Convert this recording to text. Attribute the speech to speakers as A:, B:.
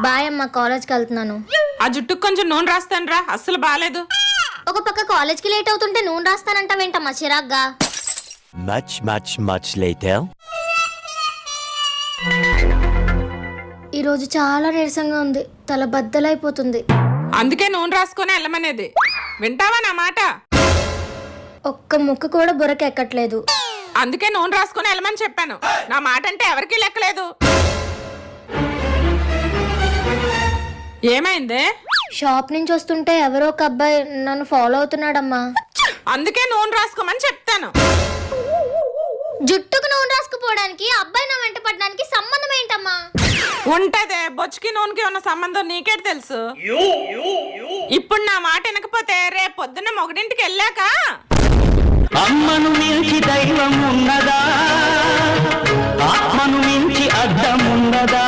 A: Bye అమ్మ, కాలేజ్కి వెళ్తున్నాను.
B: ఆ జుట్టుకు కొంచెం నూనె రాస్తాను రా, అస్సలు బాలేదు.
A: ఒక పక్క కాలేజ్కి లేట్ అవుతుంటే నూనె రాస్తానంటావేంటమ్మా చిరాగ్గా?
C: Much later.
A: ఈరోజు చాలా నీరసంగా ఉంది, తల బద్దలైపోతుంది.
B: అందుకే నూనె రాసుకొని వెళ్ళమనేది. వింటావా నా మాట?
A: ఒక్క ముక్క కూడా బుర్రకెక్కట్లేదు.
B: అందుకే నూనె రాసుకొని వెళ్ళమని చెప్పాను. నా మాట అంటే ఎవరికీ లెక్కలేదు. ఏమైంది?
A: షాప్ నుంచి వస్తుంటే ఎవరో ఒక అబ్బాయి నన్ను ఫాలో అవుతున్నాడమ్మా.
B: అందుకే నూనె రాసుకోమని చెప్తాను.
A: జుట్టుకు నూనె రాసుకుపోవడానికి అబ్బాయి నా వెంట పడడానికి సంబంధం ఏంటమ్మా?
B: ఉంటదే, బొచ్చుకి నూనెకి ఉన్న సంబంధం నీకే తెలుసు. ఇప్పుడు నా మాట వినకపోతే రేపు పొద్దున్న మొగడింటికి వెళ్ళాక
D: అమ్మను మించి దైవం ఉన్నదా, ఆత్మను మించి అర్థం ఉన్నదా?